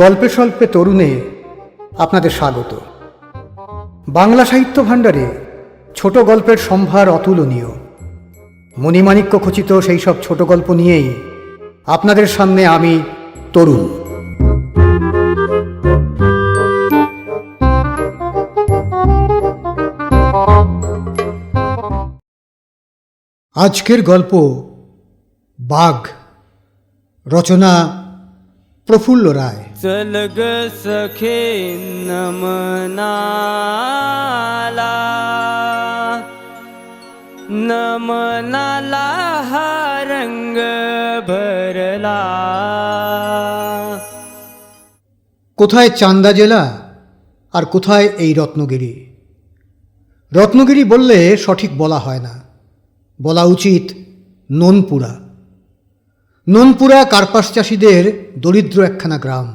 গল্পে স্বল্পে তরুণে আপনাদের স্বাগত। বাংলা সাহিত্য ভাণ্ডারে ছোট গল্পের সম্ভার অতুলনীয়। মণিমাণিক্য খচিত সেই সব ছোট গল্প নিয়েই আপনাদের সামনে আমি তরুণ। আজকের গল্প বাঘ, রচনা প্রফুল্ল রায়। चल ग सखे नमनाला, नमनाला हा रंग भरला। কোথায় চান্দা জেলা আর কোথায় এই রত্নগিরি? রত্নগিরি বললে সঠিক বলা হয় না, বলা উচিত ননপুরা। ননপুরা কার্পাস চাষিদের দরিদ্র একখানা গ্রাম।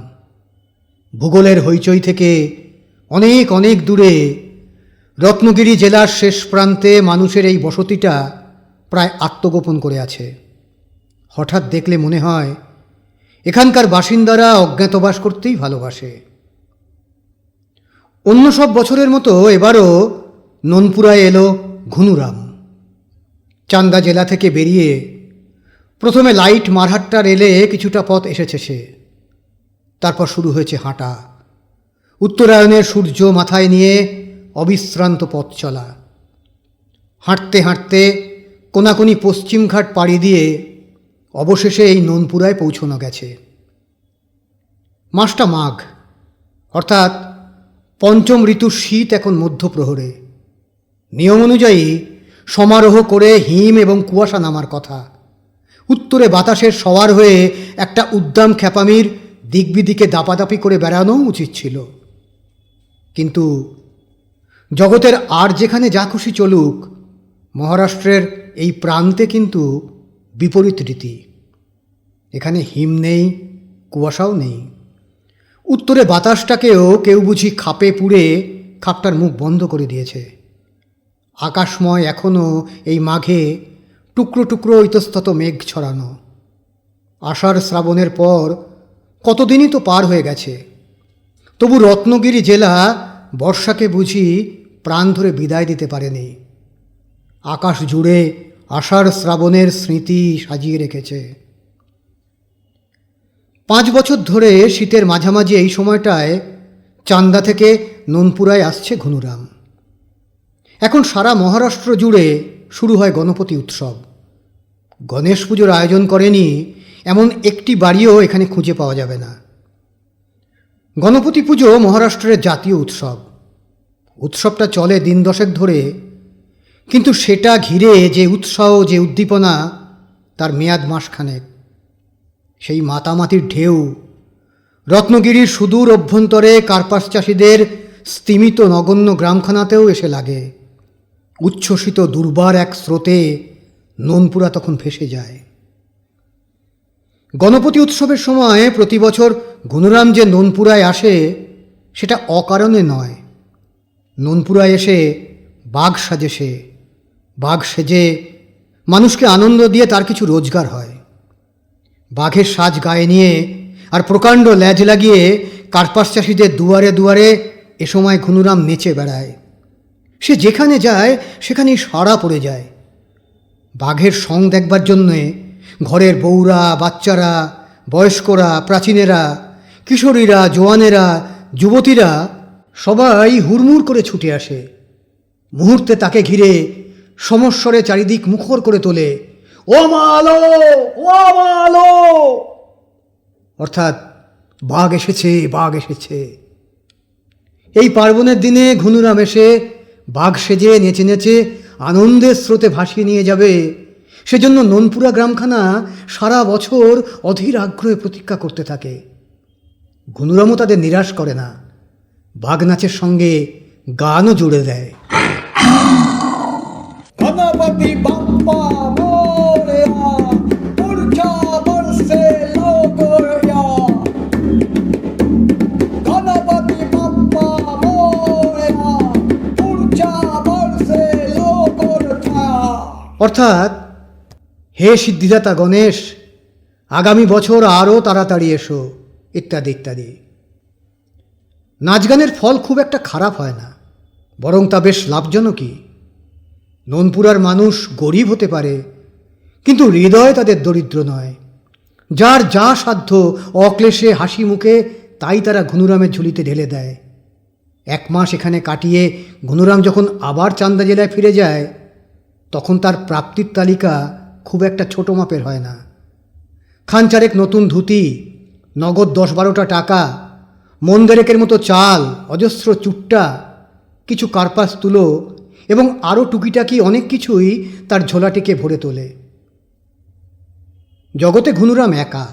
ভূগোলের হইচই থেকে অনেক অনেক দূরে রত্নগিরি জেলার শেষ প্রান্তে মানুষের এই বসতিটা প্রায় আত্মগোপন করে আছে। হঠাৎ দেখলে মনে হয় এখানকার বাসিন্দারা অজ্ঞাতবাস করতেই ভালোবাসে। অন্য সব বছরের মতো এবারও ননপুরায় এলো ঘুনুরাম। চান্দা জেলা থেকে বেরিয়ে প্রথমে লাইট মারহাট্টা রেলে কিছুটা পথ এসেছে সে। তারপর শুরু হয়েছে হাঁটা। উত্তরায়ণের সূর্য মাথায় নিয়ে অবিশ্রান্ত পথ চলা। হাঁটতে হাঁটতে কোনাকুনি পশ্চিমঘাট পাড়ি দিয়ে অবশেষে এই ননপুরায় পৌঁছানো গেছে। মাসটা মাঘ, অর্থাৎ পঞ্চম ঋতুর শীত এখন মধ্যপ্রহরে। নিয়ম অনুযায়ী সমারোহ করে হিম এবং কুয়াশা নামার কথা। উত্তরে বাতাসের সওয়ার হয়ে একটা উদ্দাম খ্যাপামির দিকবিদিকে দাপাদাপি করে বেড়ানোও উচিত ছিল। কিন্তু জগতের আর যেখানে যা খুশি চলুক, মহারাষ্ট্রের এই প্রান্তে কিন্তু বিপরীত রীতি। এখানে হিম নেই, কুয়াশাও নেই। উত্তরে বাতাসটাকেও কেউ বুঝি খাপে পুড়ে খাপটার মুখ বন্ধ করে দিয়েছে। আকাশময় এখনও এই মাঘে টুকরো টুকরো ইতস্তত মেঘ ছড়ানো। আষাঢ় শ্রাবণের পর কতদিনই তো পার হয়ে গেছে, তবু রত্নগিরি জেলা বর্ষাকে বুঝি প্রাণ ধরে বিদায় দিতে পারেনি। আকাশ জুড়ে আষাঢ় শ্রাবণের স্মৃতি সাজিয়ে রেখেছে। 5 বছর ধরে শীতের মাঝামাঝি এই সময়টায় চান্দা থেকে ননপুরায় আসছে ঘুনুরাম। এখন সারা মহারাষ্ট্র জুড়ে শুরু হয় গণপতি উৎসব। গণেশ পুজোর আয়োজন করেনি এমন একটি বাড়িও এখানে খুঁজে পাওয়া যাবে না। গণপতি পুজো মহারাষ্ট্রের জাতীয় উৎসব। উৎসবটা চলে দিন 10 ধরে, কিন্তু সেটা ঘিরে যে উৎসাহ, যে উদ্দীপনা, তার মেয়াদ মাসখানেক। সেই মাতামাতির ঢেউ রত্নগিরির সুদূর অভ্যন্তরে কার্পাস চাষিদের স্তিমিত নগণ্য গ্রামখানাতেও এসে লাগে। উচ্ছ্বসিত দুর্বার এক স্রোতে ননপুরা তখন ভেসে যায়। গণপতি উৎসবের সময় প্রতি বছর ঘুনুরাম যে ননপুরায় আসে সেটা অকারণে নয়। ননপুরায় এসে বাঘ সাজে সে। বাঘ সেজে মানুষকে আনন্দ দিয়ে তার কিছু রোজগার হয়। বাঘের সাজ গায়ে নিয়ে আর প্রকাণ্ড ল্যাজ লাগিয়ে কার্পাস চাষিদের দুয়ারে দুয়ারে এ সময় ঘুনুরাম নেচে বেড়ায়। সে যেখানে যায় সেখানেই সাড়া পড়ে যায়। বাঘের সং দেখবার জন্যে ঘরের বউরা, বাচ্চারা, বয়স্করা, প্রাচীনেরা, কিশোরীরা, জোয়ানেরা, যুবতীরা সবাই হুড়মুড় করে ছুটে আসে। মুহূর্তে তাকে ঘিরে সমস্বরে চারিদিক মুখর করে তোলে, ও মা আলো, ও মা আলো, অর্থাৎ বাঘ এসেছে, বাঘ এসেছে। এই পার্বণের দিনে ঘুনুরাম এসে বাঘ সেজে নেচে নেচে আনন্দের স্রোতে ভাসিয়ে নিয়ে যাবে, সেজন্য ননপুরা গ্রামখানা সারা বছর অধীর আগ্রহে প্রতীক্ষা করতে থাকে। ঘুনুরামও তাদের নিরাশ করে না, বাঘ নাচের সঙ্গে গানও জুড়ে দেয়। গণপতি বাপ্পা মোরয়া, পুরছা বর্ষে লোকয়া। গণপতি বাপ্পা মোরয়া, পুরছা বর্ষে লোকয়া। অর্থাৎ হে সিদ্ধিদাতা গণেশ, আগামী বছর আরও তাড়াতাড়ি এসো, ইত্যাদি ইত্যাদি। নাচ গানের ফল খুব একটা খারাপ হয় না, বরং তা বেশ লাভজনকই। ননপুরার মানুষ গরিব হতে পারে, কিন্তু হৃদয় তাদের দরিদ্র নয়। যার যা সাধ্য অক্লেশে হাসি মুখে তাই তারা ঘুনুরামের ঝুলিতে ঢেলে দেয়। 1 মাস এখানে কাটিয়ে ঘুনুরাম যখন আবার চান্দা জেলায় ফিরে যায়, তখন তার প্রাপ্তির তালিকা খুব একটা ছোট মাপের হয় না। খানচারেক নতুন ধুতি, নগদ 10-12টা টাকা, মন্দেরেকের মতো চাল, অজস্র চুট্টা, কিছু কার্পাস তুলো এবং আরও টুকিটাকি অনেক কিছুই তার ঝোলাটিকে ভরে তোলে। জগতে ঘুনুরাম একা।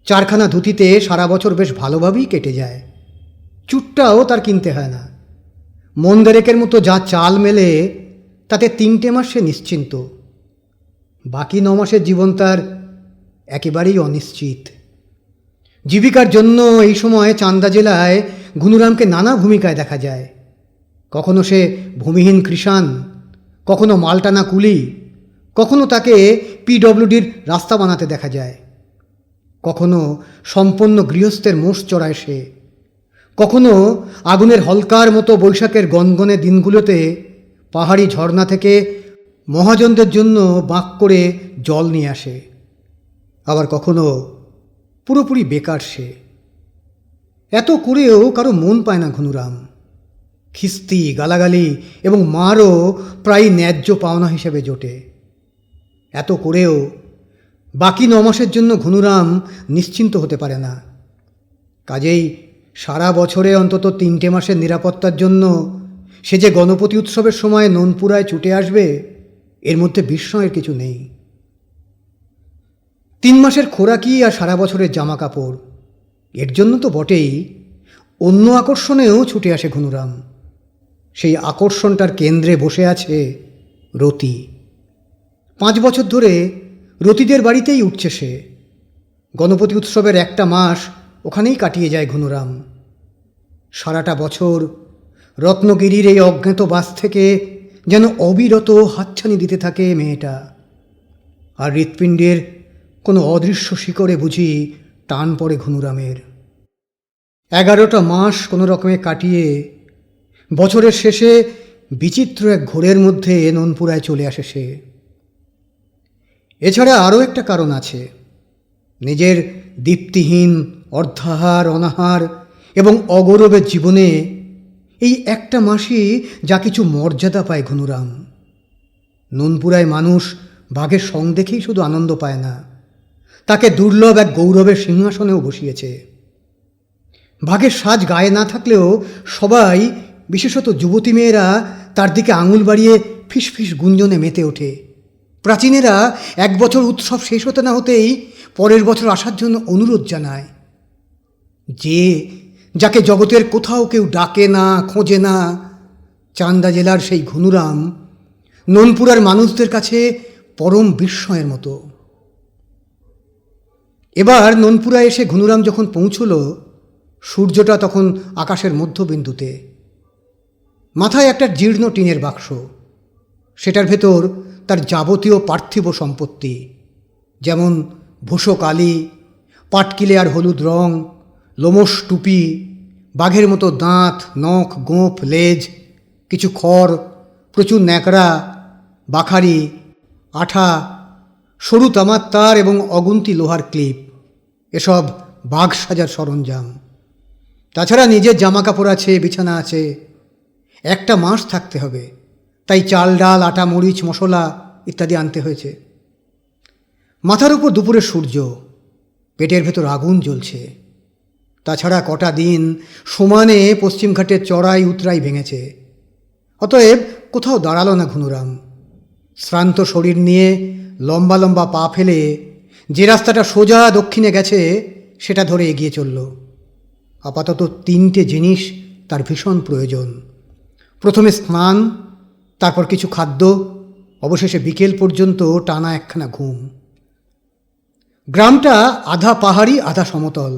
4খানা ধুতিতে সারা বছর বেশ ভালোভাবেই কেটে যায়। চুট্টাও তার কিনতে হয় না। মন্দেরেকের মতো যা চাল মেলে তাতে 3টে মাস সে নিশ্চিন্ত। বাকি 9 মাসের জীবন তার একেবারেই অনিশ্চিত। জীবিকার জন্য এই সময় চান্দা জেলায় ঘুনুরামকে নানা ভূমিকায় দেখা যায়। কখনো সে ভূমিহীন কৃষাণ, কখনো মালটানা কুলি, কখনো তাকে পিডব্লিউডির রাস্তা বানাতে দেখা যায়, কখনো সম্পন্ন গৃহস্থের মোষ চড়ায় সে, কখনো আগুনের হলকার মতো বৈশাখের গনগনে দিনগুলোতে পাহাড়ি ঝর্ণা থেকে মহাজনদের জন্য বাঁক করে জল নিয়ে আসে। আবার কখনো পুরোপুরি বেকার সে। এত করেও কারো মন পায় না ঘুনুরাম। খিস্তি, গালাগালি এবং মারও প্রায় ন্যায্য পাওনা হিসেবে জোটে। এত করেও বাকি 9 মাসের জন্য ঘুনুরাম নিশ্চিন্ত হতে পারে না। কাজেই সারা বছরে অন্তত 3টে মাসের নিরাপত্তার জন্য সে যে গণপতি উৎসবের সময় ননপুরায় ছুটে আসবে, এর মধ্যে বিস্ময়ের কিছু নেই। 3 মাসের খোরাকি আর সারা বছরের জামা কাপড়, এর জন্য তো বটেই, অন্য আকর্ষণেও ছুটে আসে ঘুনুরাম। সেই আকর্ষণটার কেন্দ্রে বসে আছে রতি। 5 বছর ধরে রতিদের বাড়িতেই উঠছে সে। গণপতি উৎসবের 1টা মাস ওখানেই কাটিয়ে যায় ঘুনুরাম। সারাটা বছর রত্নগিরির এই অজ্ঞাতবাস থেকে যেন অবিরত হাতছানি দিতে থাকে মেয়েটা। আর হৃৎপিণ্ডের কোনো অদৃশ্য শিকড়ে বুঝি টান পড়ে ঘুনুরামের। 11টা মাস কোনো রকমে কাটিয়ে বছরের শেষে বিচিত্র এক ঘোরের মধ্যে ননপুরায় চলে আসে সে। এছাড়া আরও একটা কারণ আছে। নিজের দীপ্তিহীন অর্ধাহার, অনাহার এবং অগৌরবের জীবনে এই 1টা মাসই যা কিছু মর্যাদা পায় ঘুনুরাম। ননপুরায় মানুষ বাঘের সং দেখেই শুধু আনন্দ পায় না, তাকে দুর্লভ এক গৌরবের সিংহাসনেও বসিয়েছে। বাঘের সাজ গায়ে না থাকলেও সবাই, বিশেষত যুবতী মেয়েরা, তার দিকে আঙুল বাড়িয়ে ফিসফিস গুঞ্জনে মেতে ওঠে। প্রাচীনেরা 1 বছর উৎসব শেষ হতে না হতেই পরের বছর আসার জন্য অনুরোধ জানায়। যাকে জগতের কোথাও কেউ ডাকে না, খোঁজে না, চান্দা জেলার সেই ঘুনুরাম ননপুরার মানুষদের কাছে পরম বিস্ময়ের মতো। এবার ননপুরায় এসে ঘুনুরাম যখন পৌঁছল, সূর্যটা তখন আকাশের মধ্যবিন্দুতে। মাথায় একটা জীর্ণ টিনের বাক্স, সেটার ভেতর তার যাবতীয় পার্থিব সম্পত্তি, যেমন ভূষো কালি, পাটকিলে আর হলুদ রং, লোমশ টুপি, বাঘের মতো দাঁত, নখ, গোঁফ, লেজ, কিছু খড়, প্রচুর ন্যাকড়া, বাখারি, আঠা, সরু তামার তার এবং অগুন্তি লোহার ক্লিপ, এসব বাঘ সাজার সরঞ্জাম। তাছাড়া নিজের জামা কাপড় আছে, বিছানা আছে। 1টা মাস থাকতে হবে, তাই চাল, ডাল, আটা, মরিচ, মশলা ইত্যাদি আনতে হয়েছে। মাথার উপর দুপুরের সূর্য, পেটের ভেতর আগুন জ্বলছে। তাছাড়া কটা দিন সমানে পশ্চিমঘাটের চড়াই উতরাই ভেঙেছে। অতএব কোথাও দাঁড়ালো না ঘুনুরাম। শ্রান্ত শরীর নিয়ে লম্বা লম্বা পা ফেলে যে রাস্তাটা সোজা দক্ষিণে গেছে সেটা ধরে এগিয়ে চলল। আপাতত 3টে জিনিস তার ভীষণ প্রয়োজন। প্রথমে স্নান, তারপর কিছু খাদ্য, অবশেষে বিকেল পর্যন্ত টানা একখানা ঘুম। গ্রামটা আধা পাহাড়ি আধা সমতল।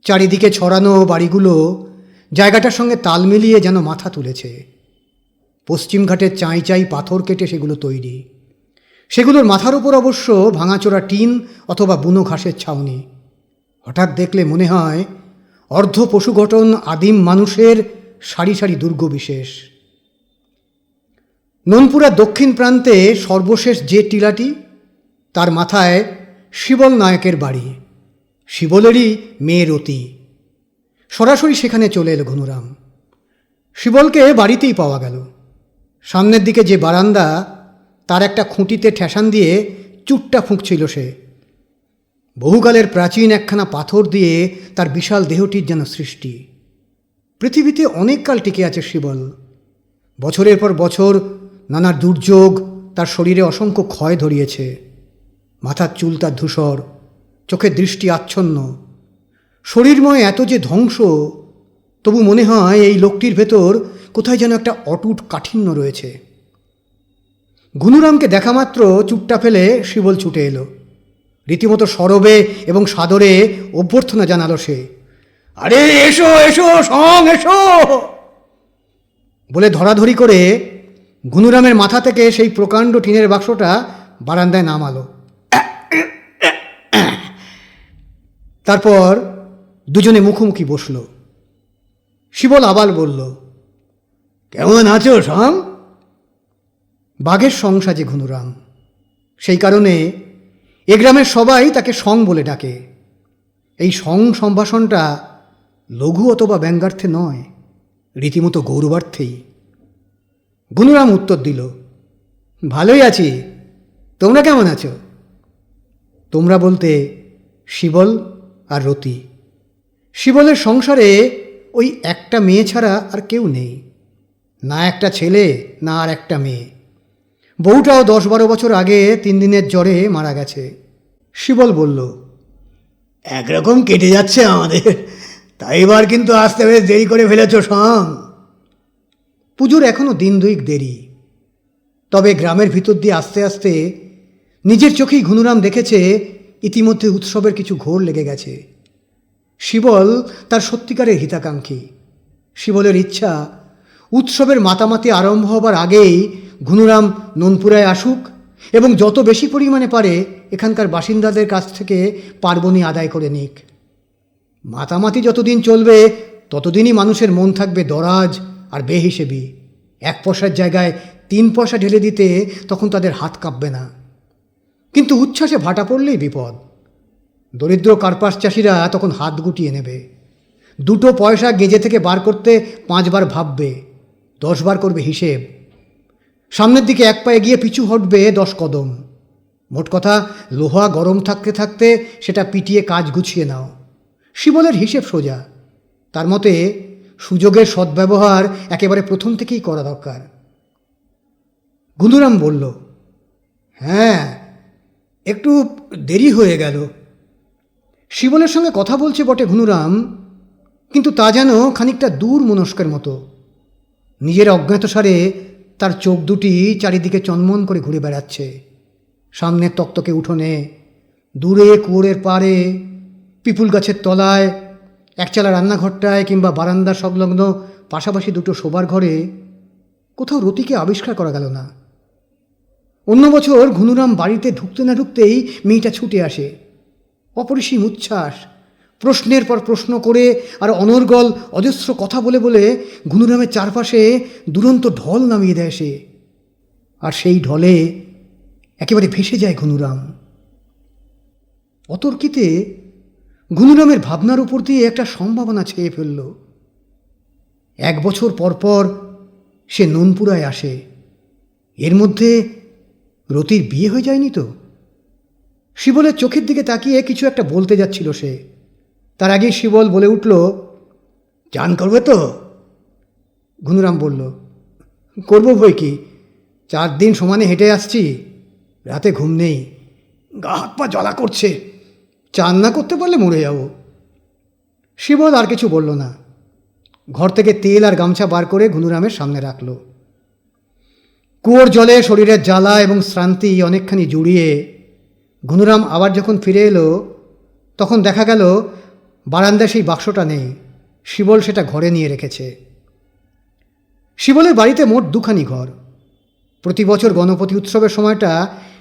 চারিদিকে ছড়ানো বাড়িগুলো জায়গাটার সঙ্গে তাল মিলিয়ে যেন মাথা তুলেছে। পশ্চিম ঘাটের চাই চাই পাথর কেটে সেগুলো তৈরি। সেগুলোর মাথার ওপর অবশ্য ভাঙাচোরা টিন অথবা বুনো ঘাসের ছাউনি। হঠাৎ দেখলে মনে হয় অর্ধ পশু গঠন আদিম মানুষের সারি সারি দুর্গ বিশেষ। ননপুরার দক্ষিণ প্রান্তে সর্বশেষ যে টিলাটি, তার মাথায় শিবল নায়কের বাড়ি। শিবলেরই মেয়ে রতি। সরাসরি সেখানে চলে এলো ঘুনুরাম। শিবলকে বাড়িতেই পাওয়া গেল। সামনের দিকে যে বারান্দা, তার একটা খুঁটিতে ঠেসান দিয়ে চুটটা ফুঁকছিল সে। বহুকালের প্রাচীন একখানা পাথর দিয়ে তার বিশাল দেহটির যেন সৃষ্টি। পৃথিবীতে অনেককাল টিকে আছে শিবল। বছরের পর বছর নানা দুর্যোগ তার শরীরে অসংখ্য ক্ষয় ধরিয়েছে। মাথার চুল তার ধূসর, চোখের দৃষ্টি আচ্ছন্ন। শরীরময় এত যে ধ্বংস, তবু মনে হয় এই লোকটির ভেতর কোথায় যেন একটা অটুট কাঠিন্য রয়েছে। ঘুনুরামকে দেখা মাত্র চুপটা ফেলে শিবল ছুটে এলো। রীতিমতো সরবে এবং সাদরে অভ্যর্থনা জানালো সে। আরে এসো এসো সং এসো বলে ধরাধরি করে ঘুনুরামের মাথা থেকে সেই প্রকাণ্ড টিনের বাক্সটা বারান্দায় নামালো। তারপর দুজনে মুখোমুখি বসল। শিবল আবার বলল, কেমন আছো সং? বাঘের সং সাজে ঘুনুরাম। সেই কারণে এ গ্রামের সবাই তাকে সং বলে ডাকে। এই সং সম্ভাষণটা লঘু অথবা ব্যঙ্গার্থে নয়, রীতিমতো গৌরবার্থেই। ঘুনুরাম উত্তর দিল, ভালোই আছি, তোমরা কেমন আছো? তোমরা বলতে শিবল আর রতি। শিবলের সংসারে ওই একটা মেয়ে ছাড়া আর কেউ নেই। না একটা ছেলে, না আর একটা মেয়ে। বউটাও 10-12 বছর আগে 3 দিনের জ্বরে মারা গেছে। শিবল বলল, একরকম কেটে যাচ্ছে আমাদের, তাই এবার কিন্তু আসতে বেশ দেরি করে ফেলেছ সং। পুজোর এখনও 2 দিন দেরি। তবে গ্রামের ভিতর দিয়ে আস্তে আস্তে নিজের চোখেই ঘুনুরাম দেখেছে ইতিমধ্যে উৎসবের কিছু ঘোর লেগে গেছে। শিবল তার সত্যিকারের হিতাকাঙ্ক্ষী। শিবলের ইচ্ছা উৎসবের মাতামাতি আরম্ভ হবার আগেই ঘুনুরাম ননপুরায় আসুক এবং যত বেশি পরিমাণে পারে এখানকার বাসিন্দাদের কাছ থেকে পার্বণী আদায় করে নিক। মাতামাতি যতদিন চলবে ততদিনই মানুষের মন থাকবে দরাজ আর বেহিসেবি। 1 পয়সার জায়গায় 3 পয়সা ঢেলে দিতে তখন তাদের হাত কাঁপবে না। কিন্তু উচ্ছ্বাসে ভাটা পড়লেই বিপদ। দরিদ্র কার্পাস চাষিরা তখন হাত গুটিয়ে নেবে। 2 পয়সা গেজে থেকে বার করতে 5 বার ভাববে, 10 বার করবে হিসেব। সামনের দিকে 1 পা এগিয়ে পিছু হটবে 10 কদম। মোট কথা, লোহা গরম থাকতে থাকতে সেটা পিটিয়ে কাজ গুছিয়ে নাও। শিবলের হিসেব সোজা। তার মতে সুযোগের সদ্ব্যবহার একেবারে প্রথম থেকেই করা দরকার। ঘুনুরাম বলল, হ্যাঁ, একটু দেরি হয়ে গেল। শিবলের সঙ্গে কথা বলছে বটে ঘুনুরাম, কিন্তু তা যেন খানিকটা দূর মনস্কের মতো। নিজের অজ্ঞাতসারে তার চোখ দুটি চারিদিকে চনমন করে ঘুরে বেড়াচ্ছে। সামনের তক্তকে উঠোনে, দূরে কুয়োরের পাড়ে, পিপুল গাছের তলায়, একচালা রান্নাঘরটায় কিংবা বারান্দার সংলগ্ন পাশাপাশি 2 শোবার ঘরে কোথাও রতিকে আবিষ্কার করা গেল না। অন্য বছর ঘুনুরাম বাড়িতে ঢুকতে না ঢুকতেই মেয়েটা ছুটে আসে। অপরিসীম উচ্ছ্বাস, প্রশ্নের পর প্রশ্ন করে আর অনর্গল অজস্র কথা বলে বলে ঘুনুরামের চারপাশে দুরন্ত ঢল নামিয়ে দেয় সে। আর সেই ঢলে একেবারে ভেসে যায় ঘুনুরাম। অতর্কিতে ঘুনুরামের ভাবনার উপর দিয়ে একটা সম্ভাবনা ছেয়ে ফেলল। 1 বছর পর পর সে ননপুরায় আসে। এর মধ্যে রতির বিয়ে হয়ে যায়নি তো? শিবলের চোখের দিকে তাকিয়ে কিছু একটা বলতে যাচ্ছিল সে। তার আগেই শিবল বলে উঠল, চান করবে তো? ঘুনুরাম বলল, করব বই কি, 4 দিন সমানে হেঁটে আসছি, রাতে ঘুম নেই, গা হাত পা জ্বালা করছে, চান না করতে পারলে মরে যাব। শিবল আর কিছু বলল না। ঘর থেকে তেল আর গামছা বার করে ঘুনুরামের সামনে রাখল। কুয়োর জলে শরীরের জ্বালা এবং শ্রান্তি অনেকখানি জুড়িয়ে ঘুনুরাম আবার যখন ফিরে এলো, তখন দেখা গেল বারান্দায় সেই বাক্সটা নেই। শিবল সেটা ঘরে নিয়ে রেখেছে। শিবলের বাড়িতে মোট দুখানি ঘর। প্রতি বছর গণপতি উৎসবের সময়টা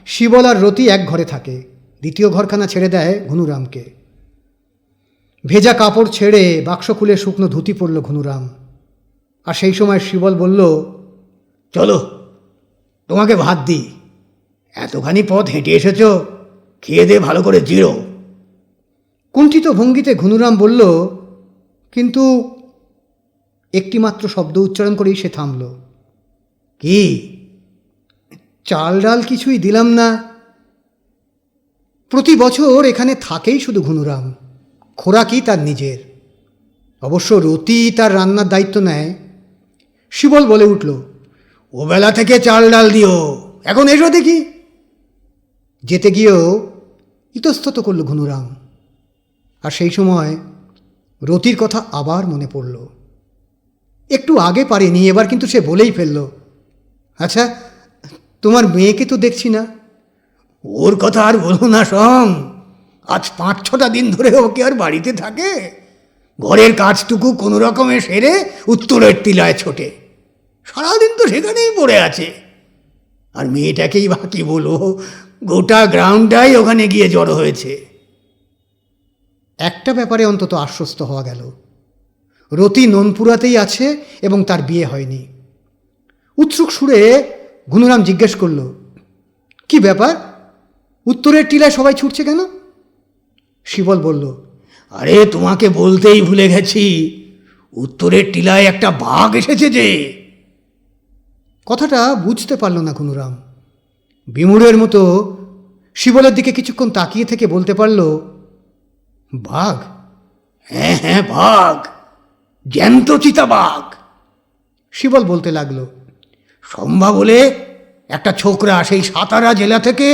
শিবল আর রতি এক ঘরে থাকে, দ্বিতীয় ঘরখানা ছেড়ে দেয় ঘুনুরামকে। ভেজা কাপড় ছেড়ে বাক্স খুলে শুকনো ধুতি পরল ঘুনুরাম। আর সেই সময় শিবল বলল, চলো তোমাকে ভাত দিই, এতখানি পথ হেঁটে এসেছ, খেয়ে দে ভালো করে জিরো। কুণ্ঠিত ভঙ্গিতে ঘুনুরাম বলল, কিন্তু একটিমাত্র শব্দ উচ্চারণ করেই সে থামল। কি? চাল ডাল কিছুই দিলাম না? প্রতি বছর এখানে থাকেই শুধু ঘুনুরাম, খোরাকি তার নিজের। অবশ্য রতি তার রান্নার দায়িত্ব নেয়। শিবল বলে উঠল, ও বেলা থেকে চাল ডাল দিও, এখন এসো দেখি। যেতে গিয়েও ইতস্তত করল ঘুনুরাম। আর সেই সময় রতির কথা আবার মনে পড়ল। একটু আগে পারেনি, এবার কিন্তু সে বলেই ফেলল, আচ্ছা তোমার মেয়েকে তো দেখছি না। ওর কথা আর বলো না সং, আজ 5-6টা দিন ধরে ওকে আর বাড়িতে থাকে। ঘরের কাজটুকু কোনো রকমে সেরে উত্তরের টিলায় ছোটে, সারাদিন তো সেখানেই পড়ে আছে। আর মেয়েটাকেই বা কি বলবো, গোটা গ্রাউন্ডটাই ওখানে গিয়ে জড়ো হয়েছে। একটা ব্যাপারে অন্তত আশ্বস্ত হওয়া গেল, রতি ননপুরাতেই আছে এবং তার বিয়ে হয়নি। উৎসুক সুরে ঘুনুরাম জিজ্ঞেস করল, কি ব্যাপার, উত্তরের টিলায় সবাই ছুটছে কেন? শিবল বলল, আরে তোমাকে বলতেই ভুলে গেছি, উত্তরের টিলায় একটা বাঘ এসেছে যে। কথাটা বুঝতে পারল না ঘুনুরাম। বিমূঢ়ের মতো শিবলের দিকে কিছুক্ষণ তাকিয়ে থেকে বলতে পারল, বাঘ? হ্যাঁ হ্যাঁ বাঘ, জ্যান্ত চিতা বাঘ। শিবল বলতে লাগলো, সম্ভা বলে একটা ছোকরা সেই সাতারা জেলা থেকে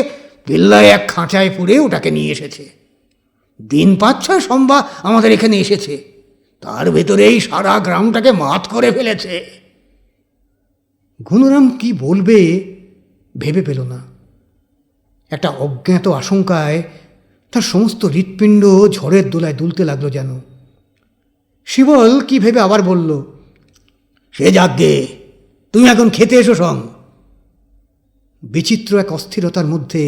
পেল্লায় এক খাঁচায় পুরে ওটাকে নিয়ে এসেছে। দিন 5-6 সম্ভা আমাদের এখানে এসেছে, তার ভেতরেই সারা গ্রামটাকে মাত করে ফেলেছে। ঘুনুরাম কি বলবে ভেবে পেল না। একটা অজ্ঞাত আশঙ্কায় তার সমস্ত হৃৎপিণ্ড ঝড়ের দোলায় দুলতে লাগলো যেন। শিবল কি ভেবে আবার বলল, সে যাকগে, তুমি এখন খেতে এসো সং। বিচিত্র এক অস্থিরতার মধ্যে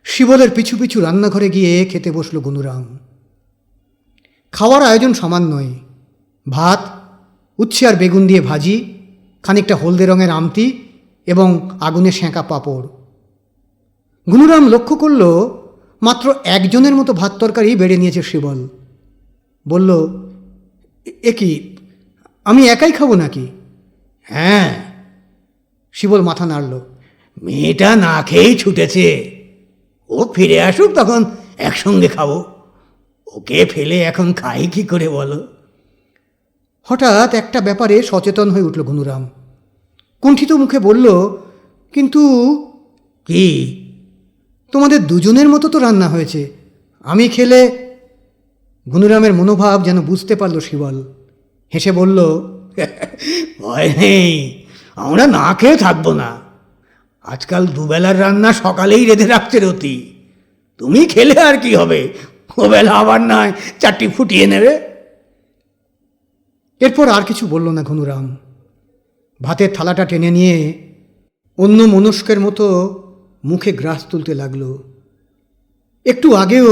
শিবলের পিছু পিছু রান্নাঘরে গিয়ে খেতে বসল ঘুনুরাম। খাওয়ার আয়োজন সামান্যই, ভাত, উচ্ছে আর বেগুন দিয়ে ভাজি, খানিকটা হলদে রঙের আমতি এবং আগুনে সেঁকা পাঁপড়। ঘুনুরাম লক্ষ্য করল মাত্র একজনের মতো ভাত তরকারি বেড়ে নিয়েছে শিবল। বলল, এ কি, আমি একাই খাবো নাকি? হ্যাঁ। শিবল মাথা নাড়ল, মেয়েটা না খেয়েই ছুটেছে, ও ফিরে আসুক তখন একসঙ্গে খাবো, ওকে ফেলে এখন খাই কি করে বলো? হঠাৎ একটা ব্যাপারে সচেতন হয়ে উঠল ঘুনুরাম। কুণ্ঠিত মুখে বলল, কিন্তু কি? তোমাদের দুজনের মতো তো রান্না হয়েছে, আমি খেলে? ঘুনুরামের মনোভাব যেন বুঝতে পারল শিবল। হেসে বলল, ভয় নেই, আমরা না খেয়ে থাকবো না। আজকাল দুবেলার রান্না সকালেই রেঁধে রাখছে রতি, তুমি খেলে আর কি হবে, ওবেলা আবার নয় 4টি ফুটিয়ে নেবে। এরপর আর কিছু বলল না ঘুনুরাম। ভাতের থালাটা টেনে নিয়ে অন্য মনস্কের মতো মুখে গ্রাস তুলতে লাগলো। একটু আগেও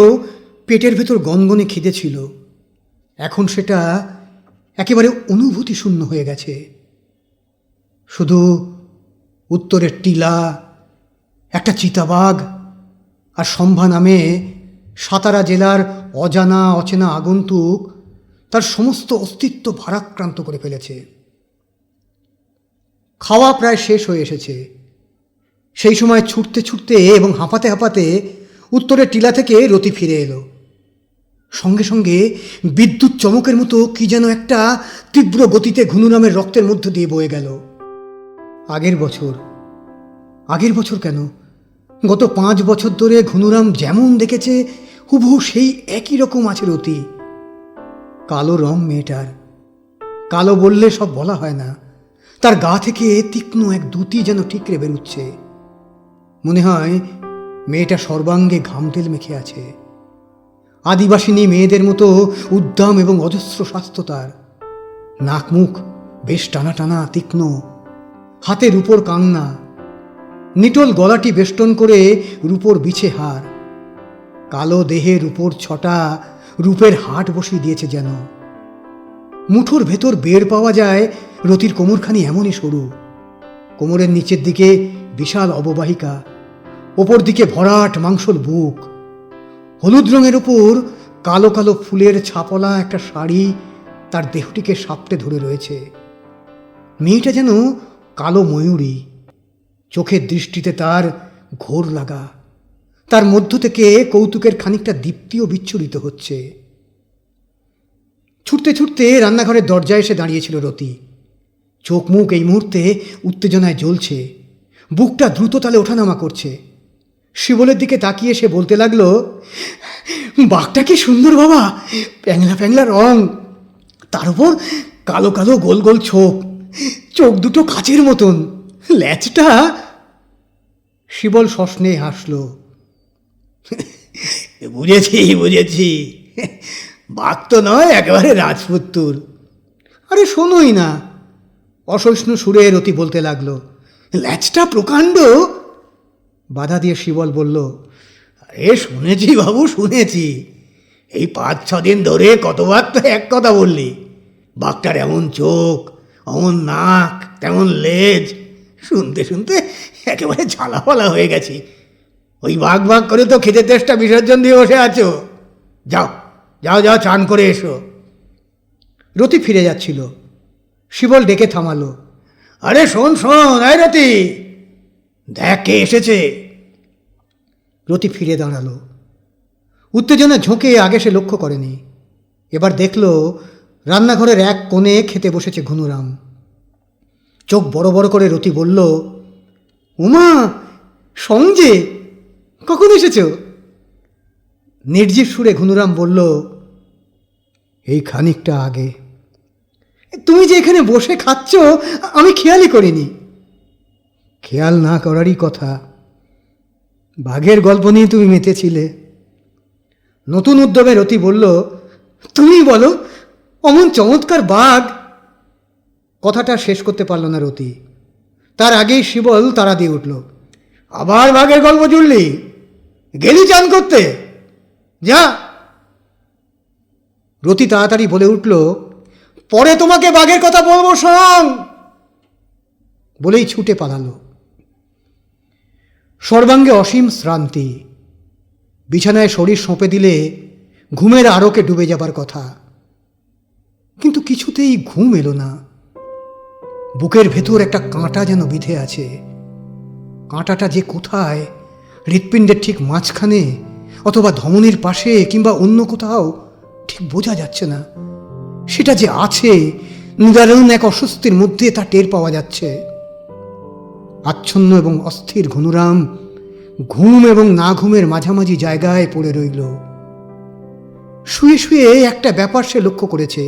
পেটের ভেতর গনগনে খিদে ছিল, এখন সেটা একেবারে অনুভূতি শূন্য হয়ে গেছে। শুধু উত্তরের টিলা, একটা চিতাবাঘ আর সম্ভা নামে সাতারা জেলার অজানা অচেনা আগন্তুক তার সমস্ত অস্তিত্ব ভারাক্রান্ত করে ফেলেছে। খাওয়া প্রায় শেষ হয়ে এসেছে। সেই সময় ছুটতে ছুটতে এবং হাঁপাতে হাঁপাতে উত্তরের টিলা থেকে রতি ফিরে এলো। সঙ্গে সঙ্গে বিদ্যুৎ চমকের মতো কি যেন একটা তীব্র গতিতে ঘুনুরামের রক্তের মধ্য দিয়ে বয়ে গেল। আগের বছর কেন, গত 5 বছর ধরে ঘুনুরাম যেমন দেখেছে হুবহু সেই একই রকম আছে রতি। কালো রং মেয়েটার, কালো বললে সব বলা হয় না, তার গা থেকে তীক্ষ্ণ এক দ্যুতি যেন ঠিকরে বেরুচ্ছে। মনে হয় মেয়েটা সর্বাঙ্গে ঘাম তেল মেখে আছে। আদিবাসিনী মেয়েদের মতো উদ্দাম এবং অজস্র স্বাস্থ্য তার। নাক মুখ বেশ টানা টানা তীক্ষ্ণ, হাতের উপর কান্না, নিটোল গলাটি বেষ্টন করে রূপোর বিছে হার, কালো দেহের উপর ছটা রূপের হাট বসিয়ে দিয়েছে যেন। মুঠোর ভেতর বের পাওয়া যায় রতির কোমরখানি এমনই সরু, কোমরের নিচের দিকে বিশাল অববাহিকা, ওপর দিকে ভরাট মাংসল বুক, হলুদ রঙের ওপর কালো কালো ফুলের ছাপলা একটা শাড়ি তার দেহটিকে সাপটে ধরে রয়েছে। মেয়েটা যেন কালো ময়ূরী, চোখের দৃষ্টিতে তার ঘোর লাগা, তার মধ্য থেকে কৌতুকের খানিকটা দীপ্তিও বিচ্ছুরিত হচ্ছে। ছুটতে ছুটতে রান্নাঘরের দরজায় এসে দাঁড়িয়েছিল রতি। চোখ মুখ এই মুহূর্তে উত্তেজনায় জ্বলছে, বুকটা দ্রুত তালে ওঠানামা করছে। শিবলের দিকে তাকিয়ে সে বলতে লাগলো, বাঘটা কি সুন্দর বাবা, প্যাংলা প্যাংলা রং, তার উপর কালো কালো গোল গোল ছোপ, চোখ দুটো কাচের মতন, ল্যাচটা। শিবল সস্নে হাসল, বুঝেছি বুঝেছি, বাঘ তো নয়, একেবারে রাজপুত্তুর। আরে শোনোই না, অসহিষ্ণু সুরে রতি বলতে লাগলো, ল্যাচটা প্রকাণ্ড। বাধা দিয়ে শিবল বলল, আরে শুনেছি বাবু শুনেছি, এই 5-6 দিন ধরে কতবার তো এক কথা বললি, বাঘটার এমন চোখ, অমন নাক, তেমন লেজ, শুনতে শুনতে একেবারে ঝালাপালা হয়ে গেছি। ওই বাঘ বাঘ করে তো খেতে তেষ্টা বিসর্জন দিয়ে বসে আছো। যাও যাও যাও, চান করে এসো। রতি ফিরে যাচ্ছিল, শিবল ডেকে থামালো, আরে শোন শোন, আয় রতি, দেখ কে এসেছে। রতি ফিরে দাঁড়ালো, উত্তেজনা ঝোঁকে আগে সে লক্ষ্য করেনি। এবার দেখল রান্নাঘরের এক কোণে খেতে বসেছে ঘুনুরাম। চোখ বড় বড় করে রতি বলল, উমা, সঞ্জে, কখন এসেছ? নির্জীব সুরে ঘুনুরাম বলল, এই খানিকটা আগে। তুমি যে এখানে বসে খাচ্ছ আমি খেয়ালই করিনি। খেয়াল না করারই কথা, বাঘের গল্প নিয়ে তুমি মেতেছিলে। নতুন উদ্যমে রতি বলল, তুমি বলো, অমন চমৎকার বাঘ। কথাটা শেষ করতে পারল না রতি, তার আগেই শিবল তাড়া দিয়ে উঠল, আবার বাঘের গল্প জুড়লি? গেলি চান করতে, যা। রতি তাড়াতাড়ি বলে উঠল, পরে তোমাকে বাঘের কথা বলবো শোন, বলেই ছুটে পালালো। সর্বাঙ্গে অসীম শ্রান্তি, বিছানায় শরীর সঁপে দিলে ঘুমের আরোকে ডুবে যাবার কথা, কিন্তু কিছুতেই ঘুম এলো না। বুকের ভেতর একটা কাঁটা যেন বিঁধে আছে। কাঁটাটা যে কোথায়, হৃৎপিণ্ডের ঠিক মাঝখানে, অথবা ধমনীর পাশে, কিংবা অন্য কোথাও, ঠিক বোঝা যাচ্ছে না। সেটা যে আছে, নিদারুণ এক অস্বস্তির মধ্যে তা টের পাওয়া যাচ্ছে। আচ্ছন্ন এবং অস্থির ঘুনুরাম ঘুম এবং না ঘুমের মাঝামাঝি জায়গায় পড়ে রইল। শুয়ে শুয়ে একটা ব্যাপার সে লক্ষ্য করেছে,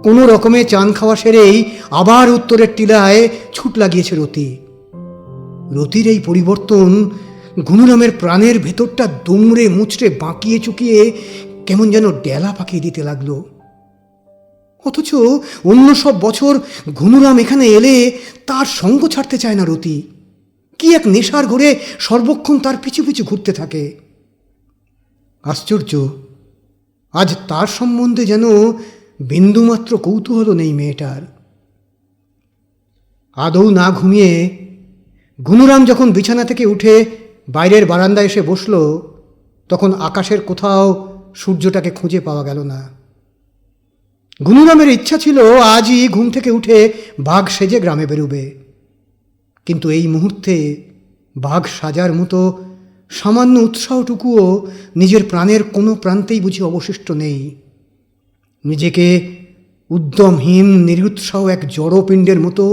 কোনো রকমে চান খাওয়া সেরেই আবার উত্তরের টিলায় ছুট লাগিয়েছে রতি। রতির এই পরিবর্তন ঘুনুরামের প্রাণের ভেতরটা দুমড়ে মুচড়ে বাঁকিয়ে চুকিয়ে কেমন যেন ডেলা পাকিয়ে দিতে লাগলো। অথচ অন্য সব বছর ঘুনুরাম এখানে এলে তার সঙ্গ ছাড়তে চায় না রতি। কি এক নেশার ঘরে সর্বক্ষণ তার পিছু পিছু ঘুরতে থাকে। আশ্চর্য, আজ তার সম্বন্ধে যেন বিন্দুমাত্র কৌতূহল নেই মেয়েটার। আদৌ না ঘুমিয়ে ঘুনুরাম যখন বিছানা থেকে উঠে বাইরের বারান্দায় এসে বসল, তখন আকাশের কোথাও সূর্যটাকে খুঁজে পাওয়া গেল না। ঘুনুরামের ইচ্ছা ছিল আজই ঘুম থেকে উঠে বাঘ সেজে গ্রামে বেরোবে, কিন্তু এই মুহূর্তে বাঘ সাজার মতো সামান্য উৎসাহটুকুও নিজের প্রাণের কোনো প্রান্তেই বুঝি অবশিষ্ট নেই। নিজেকে উদ্যমহীন নিরুৎসাহ এক জড়পিণ্ডের মতো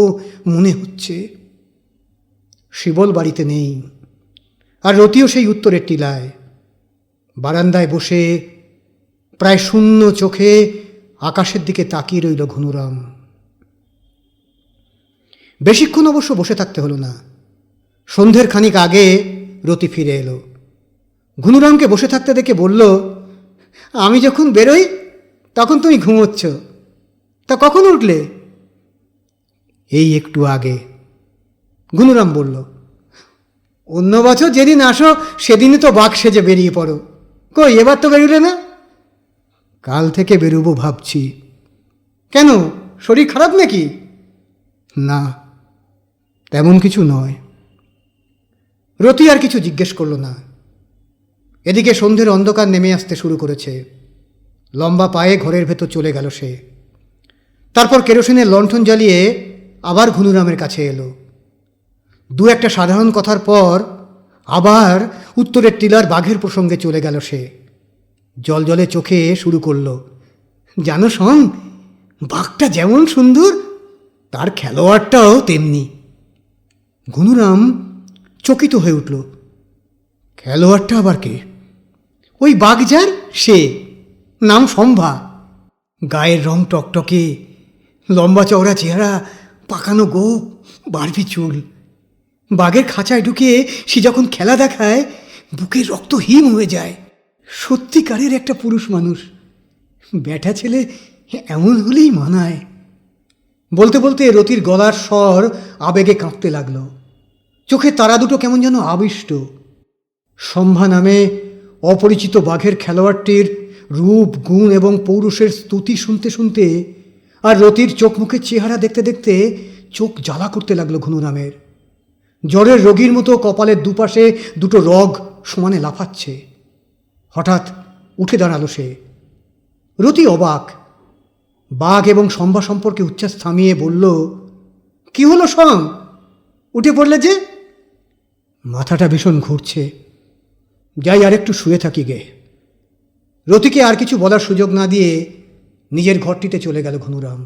মনে হচ্ছে। শিবল বাড়িতে নেই, আর রতিও সেই উত্তরের টিলায়। বারান্দায় বসে প্রায় শূন্য চোখে আকাশের দিকে তাকিয়ে রইল ঘুনুরাম। বেশিক্ষণ অবশ্য বসে থাকতে হলো না। সন্ধ্যের খানিক আগে রতি ফিরে এলো। ঘুনুরামকে বসে থাকতে দেখে বলল, আমি যখন বেরোই তখন তুমি ঘুমোচ্ছ, তা কখন উঠলে? এই একটু আগে। গুণুরাম বলল, অন্য বছর যেদিন আসো সেদিনই তো বাঘ সেজে বেরিয়ে পড়ো, কই এবার তো বেরোলে না? কাল থেকে বেরোবো ভাবছি। কেন, শরীর খারাপ নাকি? না, তেমন কিছু নয়। রতি আর কিছু জিজ্ঞেস করল না। এদিকে সন্ধ্যের অন্ধকার নেমে আসতে শুরু করেছে। লম্বা পায়ে ঘরের ভেতর চলে গেল সে। তারপর কেরোসিনের লণ্ঠন জ্বালিয়ে আবার ঘুনুরামের কাছে এলো। দু একটা সাধারণ কথার পর আবার উত্তরের টিলার বাঘের প্রসঙ্গে চলে গেল সে। জলজলে চোখে শুরু করল, জানো সং, বাঘটা যেমন সুন্দর তার খেলোয়াড়টাও তেমনি। ঘুনুরাম চকিত হয়ে উঠল। খেলোয়াড়টা আবার কে? ওই বাঘ যার, সে, নাম সম্ভা। গায়ের রং টকটকে, লম্বা চওড়া চেহারা, পাকানো গোঁফ, বাড়বি চুল। বাঘের খাঁচায় ঢুকে সে যখন খেলা দেখায় বুকের রক্ত হিম হয়ে যায়। সত্যিকারের একটা পুরুষ মানুষ। ব্যাটা ছেলে এমন হলেই মানায়। বলতে বলতে রতির গলার স্বর আবেগে কাঁপতে লাগল। চোখে তারা দুটো কেমন যেন আবিষ্ট। সম্ভা নামে অপরিচিত বাঘের খেলোয়াড়টির রূপ, গুণ এবং পৌরুষের স্তুতি শুনতে শুনতে আর রতির চোখ মুখের চেহারা দেখতে দেখতে চোখ জ্বালা করতে লাগলো ঘুনুরামের। জ্বরের রোগীর মতো কপালের দুপাশে দুটো রগ সমানে লাফাচ্ছে। হঠাৎ উঠে দাঁড়ালো সে। রতি অবাক। বাঘ এবং সম্ভা সম্পর্কে উচ্ছ্বাস থামিয়ে বলল, কি হলো সং, উঠে পড়লে যে? মাথাটা ভীষণ ঘুরছে, যাই আর একটু শুয়ে থাকি গে। রতিকে আর কিছু বলার সুযোগ না দিয়ে নিজের ঘরটিতে চলে গেল ঘুনুরাম।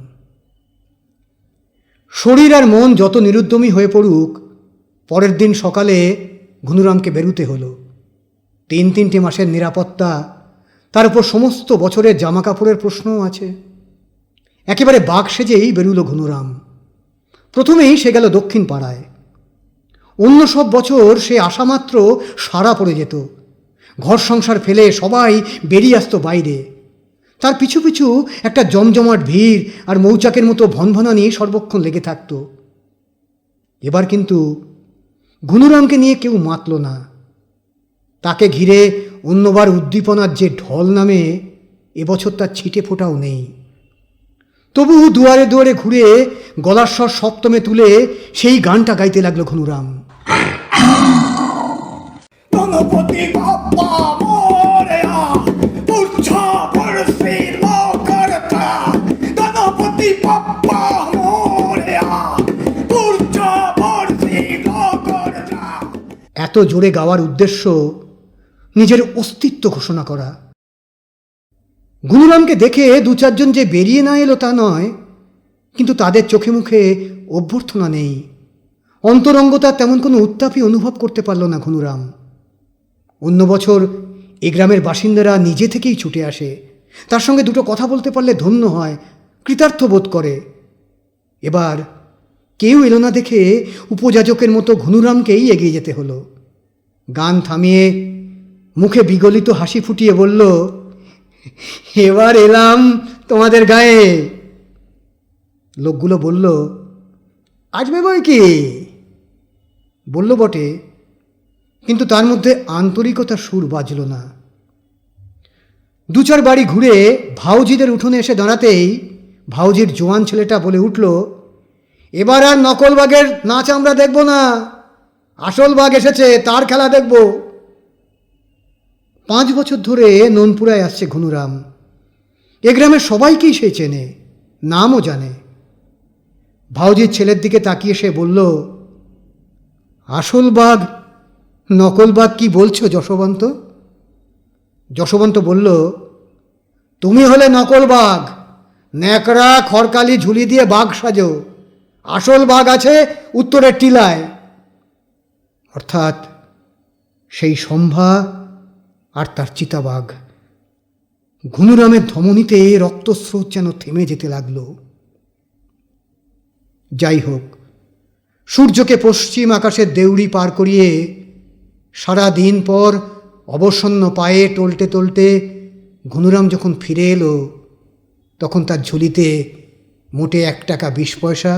শরীর আর মন যত নিরুদ্যমী হয়ে পড়ুক, পরের দিন সকালে ঘুনুরামকে বেরুতে হলো। 3 মাসের নিরাপত্তা, তার উপর সমস্ত বছরের জামা কাপড়ের প্রশ্নও আছে। একেবারে বাঘ সেজেই বেরুল ঘুনুরাম। প্রথমেই সে গেল দক্ষিণ পাড়ায়। অন্য সব বছর সে আসামাত্র সারা পড়ে যেত। ঘর সংসার ফেলে সবাই বেরিয়ে আসতো বাইরে। তার পিছু পিছু একটা জমজমাট ভিড় আর মৌচাকের মতো ভনভনানি সর্বক্ষণ লেগে থাকত। এবার কিন্তু ঘুনুরামকে নিয়ে কেউ মাতল না। তাকে ঘিরে অন্যবার উদ্দীপনার যে ঢল নামে, এবছর তার ছিটে ফোটাও নেই। তবু দুয়ারে দুয়ারে ঘুরে গলার স্বর সপ্তমে তুলে সেই গানটা গাইতে লাগলো ঘুনুরাম। গণপতি বাপ্পা মোরেয়া, পুচ্ছা বরসি লোকরতা। গণপতি বাপ্পা মোরেয়া, পুচ্ছা বরসি লোকরতা। এত জোরে গাওয়ার উদ্দেশ্য নিজের অস্তিত্ব ঘোষণা করা। ঘুনুরামকে দেখে 2-4 জন যে বেরিয়ে না এলো তা নয়, কিন্তু তাদের চোখে মুখে অভ্যর্থনা নেই। অন্তরঙ্গতার তেমন কোনো উত্তাপই অনুভব করতে পারল না ঘুনুরাম। অন্য বছর এ গ্রামের বাসিন্দারা নিজে থেকেই ছুটে আসে। তার সঙ্গে দুটো কথা বলতে পারলে ধন্য হয়, কৃতার্থ বোধ করে। এবার কেউ এলো না দেখে উপযাজকের মতো ঘুনুরামকেই এগিয়ে যেতে হলো। গান থামিয়ে মুখে বিগলিত হাসি ফুটিয়ে বলল, এবার এলাম তোমাদের গায়ে। লোকগুলো বলল, আসবে বই কি? বলল বটে, কিন্তু তার মধ্যে আন্তরিকতার সুর বাজল না। 2-4 বাড়ি ঘুরে ভাউজিদের উঠোনে এসে দাঁড়াতেই ভাউজির জোয়ান ছেলেটা বলে উঠল, এবার আর নকল বাঘের নাচ আমরা দেখব না, আসল বাঘ এসেছে, তার খেলা দেখব। 5 বছর ধরে ননপুরায় আসছে ঘুনুরাম। এ গ্রামের সবাইকেই সে চেনে, নামও জানে। ভাউজির ছেলের দিকে তাকিয়ে সে বলল, আসল বাঘ নকল বাঘ কি বলছো যশবন্ত? যশবন্ত বলল, তুমি হলে নকল বাঘ, ন্যাকড়া খড়কালি ঝুলি দিয়ে বাঘ সাজো। আসল বাঘ আছে উত্তরের টিলায়। অর্থাৎ সেই সম্ভা আর তার চিতাবাঘ। ঘুনুরামের ধমনীতে রক্তস্রোত যেন থেমে যেতে লাগল। যাই হোক, সূর্যকে পশ্চিম আকাশের দেউড়ি পার করিয়ে সারা দিন পর অবসন্ন পায়ে টলতে টলতে ঘুনুরাম যখন ফিরে এলো, তখন তার ঝুলিতে মোটে 1 টাকা 20 পয়সা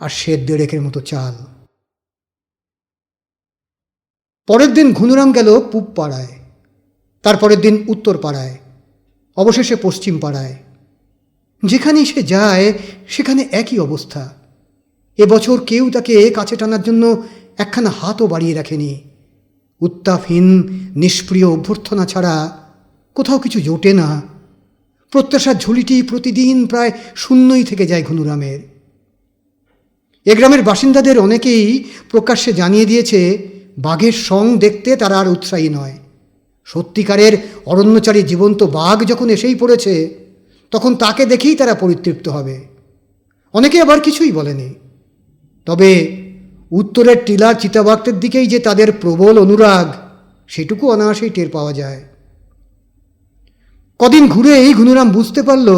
আর 1.5 মতো চাল। পরের দিন ঘুনুরাম গেল পূব পাড়ায়, তারপরের দিন উত্তর পাড়ায়, অবশেষে পশ্চিম পাড়ায়। যেখানেই সে যায় সেখানে একই অবস্থা। এবছর কেউ তাকে কাছে টানার জন্য একখানা হাতও বাড়িয়ে রাখেনি। উত্তাপহীন নিষ্প্রিয় অভ্যর্থনা ছাড়া কোথাও কিছু জোটে না। প্রত্যাশার ঝুলিটি প্রতিদিন প্রায় শূন্যই থেকে যায় ঘুনুরামের। এ গ্রামের বাসিন্দাদের অনেকেই প্রকাশ্যে জানিয়ে দিয়েছে বাঘের সং দেখতে তারা আর উৎসাহী নয়। সত্যিকারের অরণ্যচারী জীবন্ত বাঘ যখন এসেই পড়েছে তখন তাকে দেখেই তারা পরিতৃপ্ত হবে। অনেকে আবার কিছুই বলেনি। তবে উত্তরের টিলার চিতাবাঘদের দিকেই যে তাদের প্রবল অনুরাগ সেটুকু অনায়াসেই টের পাওয়া যায়। কদিন ঘুরেই ঘুনুরাম বুঝতে পারল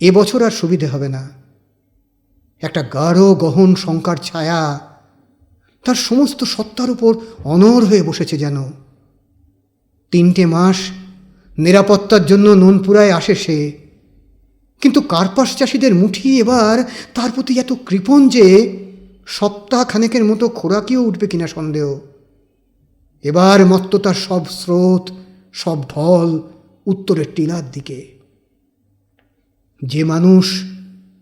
এবছর আর সুবিধে হবে না। একটা গাঢ় গহন শঙ্কার ছায়া তার সমস্ত সত্তার উপর অনড় হয়ে বসেছে যেন। 3টে মাস নিরাপত্তার জন্য নুনপুরায় আসে সে, কিন্তু কার্পাস চাষিদের মুঠি এবার তার প্রতি এত কৃপণ যে সপ্তাহখানেকের মতো খোরাকিও উঠবে কিনা সন্দেহ। এবার মত্ততার সব স্রোত, সব ঢল উত্তরের টিলার দিকে। যে মানুষ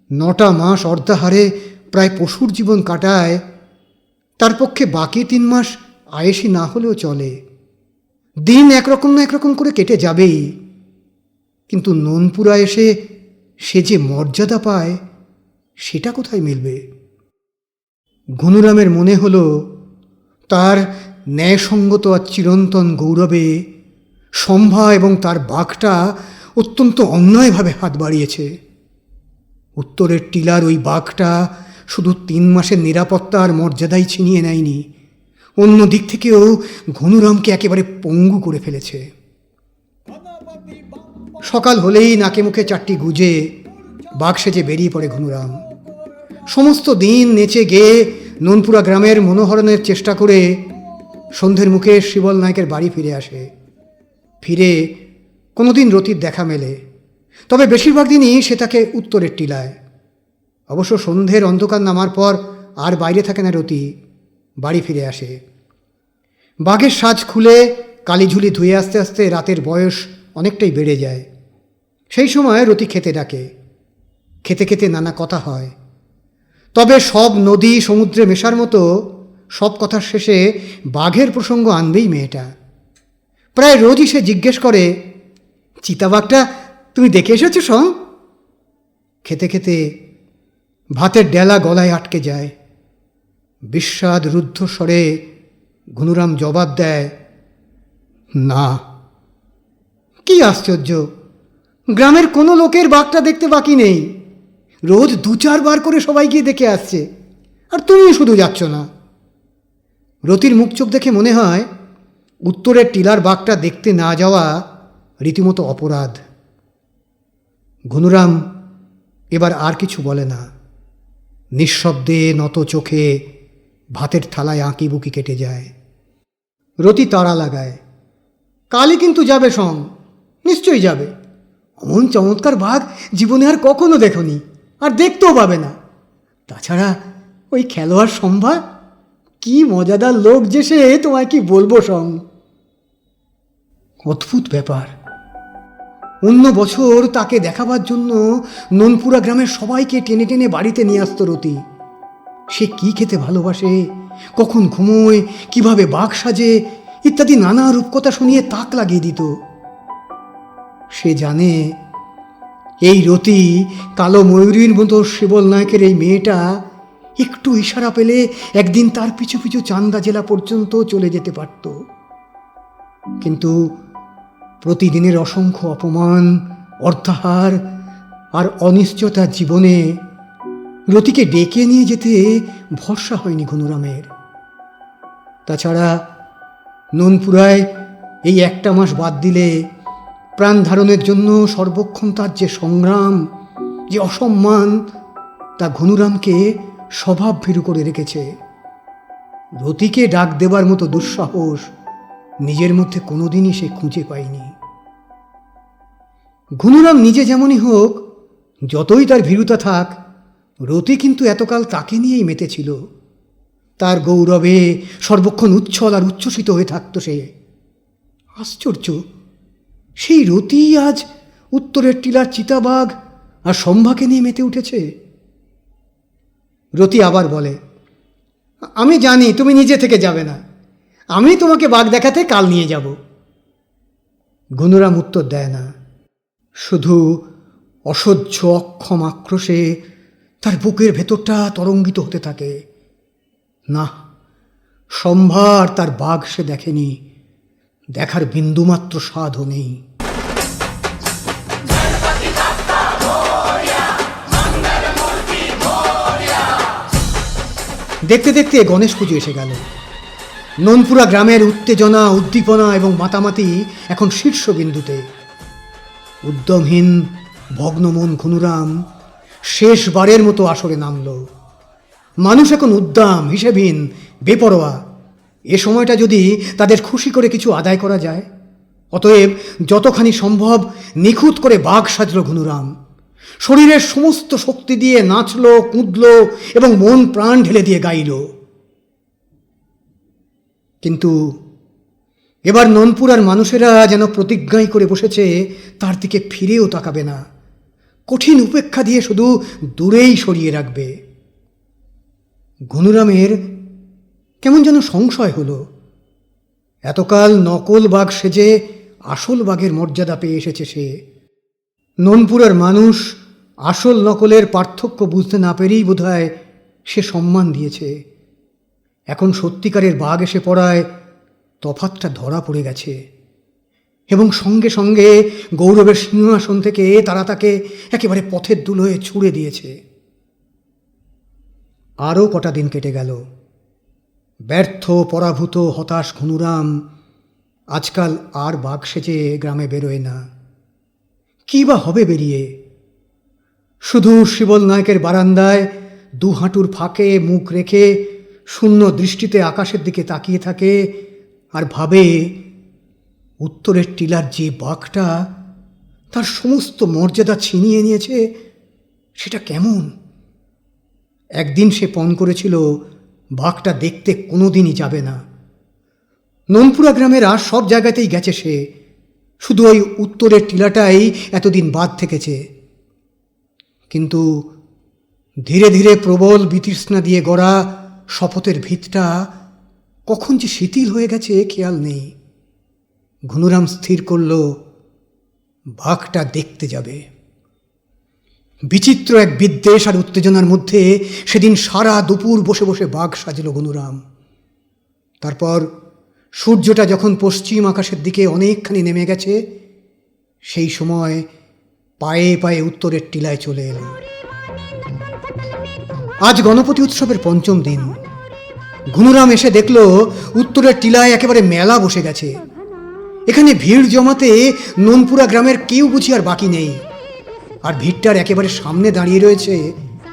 9টা মাস অর্ধাহারে প্রায় পশুর জীবন কাটায় তার পক্ষে বাকি 3 মাস আয়েসি না হলেও চলে। দিন একরকম না একরকম করে কেটে যাবেই, কিন্তু নুনপুরা এসে সে যে মর্যাদা পায় সেটা কোথায় মিলবে? ঘুনুরামের মনে হলো তার ন্যায়সঙ্গত আর চিরন্তন গৌরবে সম্ভা এবং তার বাঘটা অত্যন্ত অন্যায়ভাবে হাত বাড়িয়েছে। উত্তরের টিলার ওই বাঘটা শুধু 3 মাসের নিরাপত্তা আর মর্যাদাই ছিনিয়ে নেয়নি, অন্য দিক থেকেও ঘুনুরামকে একেবারে পঙ্গু করে ফেলেছে। সকাল হলেই নাকে মুখে 4টি গুজে বাঘ সেজে বেরিয়ে পড়ে ঘুনুরাম। সমস্ত দিন নেচে গেয়ে নুনপুরা গ্রামের মনোহরণের চেষ্টা করে সন্ধ্যের মুখে শিবল নায়কের বাড়ি ফিরে আসে। ফিরে কোনোদিন রতির দেখা মেলে, তবে বেশিরভাগ দিনই সে থাকে উত্তরের টিলায়। অবশ্য সন্ধ্যের অন্ধকার নামার পর আর বাইরে থাকে না রতি, বাড়ি ফিরে আসে। বাঘের সাজ খুলে কালিঝুলি ধুয়ে আসতে আসতে রাতের বয়স অনেকটাই বেড়ে যায়। সেই সময় রতি খেতে ডাকে। খেতে খেতে নানা কথা হয়। তবে সব নদী সমুদ্রে মেশার মতো সব কথার শেষে বাঘের প্রসঙ্গ আনবেই মেয়েটা। প্রায় রোজই সে জিজ্ঞেস করে, চিতাবাঘটা তুমি দেখে এসেছো সং? খেতে খেতে ভাতের ডেলা গলায় আটকে যায়। বিস্বাদ রুদ্ধ স্বরে ঘুনুরাম জবাব দেয়, না। কি আশ্চর্য, গ্রামের কোনো লোকের বাঘটা দেখতে বাকি নেই। রোজ 2-4 বার করে সবাই গিয়ে দেখে আসছে, আর তুমি শুধু যাচ্ছ না। রতির মুখ চোখ দেখে মনে হয় উত্তরের টিলার বাঘটা দেখতে না যাওয়া রীতিমতো অপরাধ। ঘুনুরাম এবার আর কিছু বলে না। নিঃশব্দে নত চোখে ভাতের থালায় আঁকি বুকি কেটে যায়। রতি তাড়া লাগায়, কালই কিন্তু যাবে সং, নিশ্চয়ই যাবে। অমন চমৎকার বাঘ জীবনে আর কখনো দেখনি, আর দেখতেও পাবে না। তাছাড়া ওই খেলোয়াড় সম্ভা, কি মজাদার লোক যে সে, তোমায় কি বলবো সং। অদ্ভুত ব্যাপার, অন্য বছর তাকে দেখাবার জন্য নুনপুরা গ্রামের সবাইকে টেনে টেনে বাড়িতে নিয়ে আসতো রতি। সে কি খেতে ভালোবাসে, কখন ঘুমোয়, কিভাবে বাঘ সাজে ইত্যাদি নানা রূপকথা শুনিয়ে তাক লাগিয়ে দিত। সে জানে এই রতি কালো ময়ূরীর মতো শিবল নায়কের এই মেয়েটা একটু ইশারা পেলে একদিন তার পিছু পিছু চান্দা জেলা পর্যন্ত চলে যেতে পারত। কিন্তু প্রতিদিনের অসংখ্য অপমান, অর্থাহার আর অনিশ্চয়তার জীবনে রতিকে ডেকে নিয়ে যেতে ভরসা হয়নি ঘুনুরামের। তাছাড়া নুনপুরায় এই 1টা মাস বাদ দিলে প্রাণ ধারণের জন্য সর্বক্ষণ তার যে সংগ্রাম, যে অসম্মান, তা ঘুনুরামকে স্বভাব ভীরু করে রেখেছে। রতিকে ডাক দেবার মতো দুঃসাহস নিজের মধ্যে কোনোদিনই সে খুঁজে পায়নি। ঘুনুরাম নিজে যেমনই হোক, যতই তার ভীরুতা থাক, রতি কিন্তু এতকাল তাকে নিয়েই মেতেছিল। তার গৌরবে সর্বক্ষণ উচ্ছল আর উচ্ছ্বসিত হয়ে থাকত সে। আশ্চর্য, সেই রতি আজ উত্তরের টিলার চিতাবাঘ আর সম্ভাকে নিয়ে মেতে উঠেছে। রতি আবার বলে, আমি জানি তুমি নিজে থেকে যাবে না, আমি তোমাকে বাঘ দেখাতে কাল নিয়ে যাব। ঘুনুরাম উত্তর দেয় না, শুধু অসহ্য অক্ষম আক্রোশে তার বুকের ভেতরটা তরঙ্গিত হতে থাকে। না, সম্ভার তার বাঘ সে দেখেনি, দেখার বিন্দুমাত্র স্বাদও নেই। দেখতে দেখতে গণেশ পুজো এসে গেল। ননপুরা গ্রামের উত্তেজনা, উদ্দীপনা এবং মাতামাতি এখন শীর্ষবিন্দুতে। উদ্যমহীন ভগ্নমন ঘুনুরাম শেষবারের মতো আসরে নামল। মানুষ এখন উদ্দাম, হিসেবহীন, বেপরোয়া। এ সময়টা যদি তাদের খুশি করে কিছু আদায় করা যায়। অতএব যতখানি সম্ভব নিখুঁত করে বাঘ সাজল ঘুনুরাম। শরীরের সমস্ত শক্তি দিয়ে নাচল, কুঁদল এবং মন প্রাণ ঢেলে দিয়ে গাইল। কিন্তু এবার ননপুরার মানুষেরা যেন প্রতিজ্ঞাই করে বসেছে তার দিকে ফিরেও তাকাবে না, কঠিন উপেক্ষা দিয়ে শুধু দূরেই সরিয়ে রাখবে। ঘুনুরামের কেমন যেন সংশয় হলো। এতকাল নকল বাঘ সেজে আসল বাঘের মর্যাদা পেয়ে এসেছে সে। ননপুরার মানুষ আসল নকলের পার্থক্য বুঝতে না পেরেই বোধহয় সে সম্মান দিয়েছে। এখন সত্যিকারের বাঘ এসে পড়ায় তফাৎটা ধরা পড়ে গেছে এবং সঙ্গে সঙ্গে গৌরবের সিংহাসন থেকে তারা তাকে একেবারে পথের ধুলোয় ছুঁড়ে দিয়েছে। আরও কটা দিন কেটে গেল। ব্যর্থ, পরাভূত, হতাশ ঘুনুরাম আজকাল আর বাঘ সেজে গ্রামে বেরোয় না। কী বা হবে বেরিয়ে? শুধু শিবল নায়কের বারান্দায় দু হাঁটুর ফাঁকে মুখ রেখে শূন্য দৃষ্টিতে আকাশের দিকে তাকিয়ে থাকে আর ভাবে, উত্তরের টিলার যে বাঘটা তার সমস্ত মর্যাদা ছিনিয়ে নিয়েছে সেটা কেমন? একদিন সে পণ করেছিল বাঘটা দেখতে কোনোদিনই যাবে না। ননপুরা গ্রামের আর সব জায়গাতেই গেছে সে, শুধু ওই উত্তরের টিলাটাই এতদিন বাদ থেকেছে। কিন্তু ধীরে ধীরে প্রবল বিতৃষ্ণা দিয়ে গড়া শপথের ভিতটা কখন যে শিথিল হয়ে গেছে খেয়াল নেই। ঘুনুরাম স্থির করল বাঘটা দেখতে যাবে। বিচিত্র এক বিদ্বেষ আর উত্তেজনার মধ্যে সেদিন সারা দুপুর বসে বসে বাঘ সাজল ঘুনুরাম। তারপর সূর্যটা যখন পশ্চিম আকাশের দিকে অনেকখানি নেমে গেছে, সেই সময় পায়ে পায়ে উত্তরের টিলায় চলে এলো। আজ গণপতি উৎসবের পঞ্চম দিন। ঘুনুরাম এসে দেখল উত্তরের টিলায় একেবারে মেলা বসে গেছে। এখানে ভিড় জমাতে ননপুরা গ্রামের কেউ বুঝি আর বাকি নেই। আর ভিড়টার একেবারে সামনে দাঁড়িয়ে রয়েছে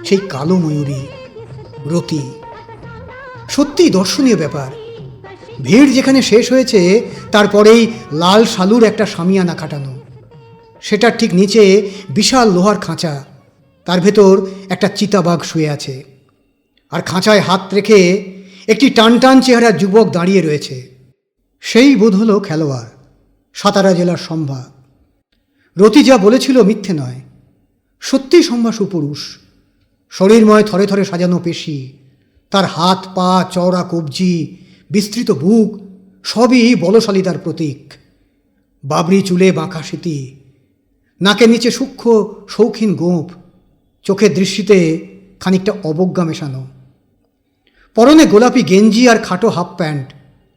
সেই কালো ময়ূরী, রতি। সত্যিই দর্শনীয় ব্যাপার। ভিড় যেখানে শেষ হয়েছে তারপরেই লাল শালুর একটা শামিয়ানা খাটানো। সেটার ঠিক নিচে বিশাল লোহার খাঁচা, তার ভেতর একটা চিতাবাঘ শুয়ে আছে। আর খাঁচায় হাত রেখে একটি টানটান চেহারা যুবক দাঁড়িয়ে রয়েছে। সেই বোধ হলো খেলোয়াড়, সাতারা জেলার সম্ভা। রতি যা বলেছিল মিথ্যে নয়, সত্যিই সম্ভা সুপুরুষ। শরীরময় থরে থরে সাজানো পেশি, তার হাত পা, চওড়া কবজি, বিস্তৃত বুক সবই বলশালিতার প্রতীক। বাবরি চুলে বাঁকা স্মৃতি, নাকের নিচে সূক্ষ্ম শৌখিন গোঁফ, চোখের দৃষ্টিতে খানিকটা অবজ্ঞা মেশানো। পরনে গোলাপি গেঞ্জি আর খাটো হাফ প্যান্ট,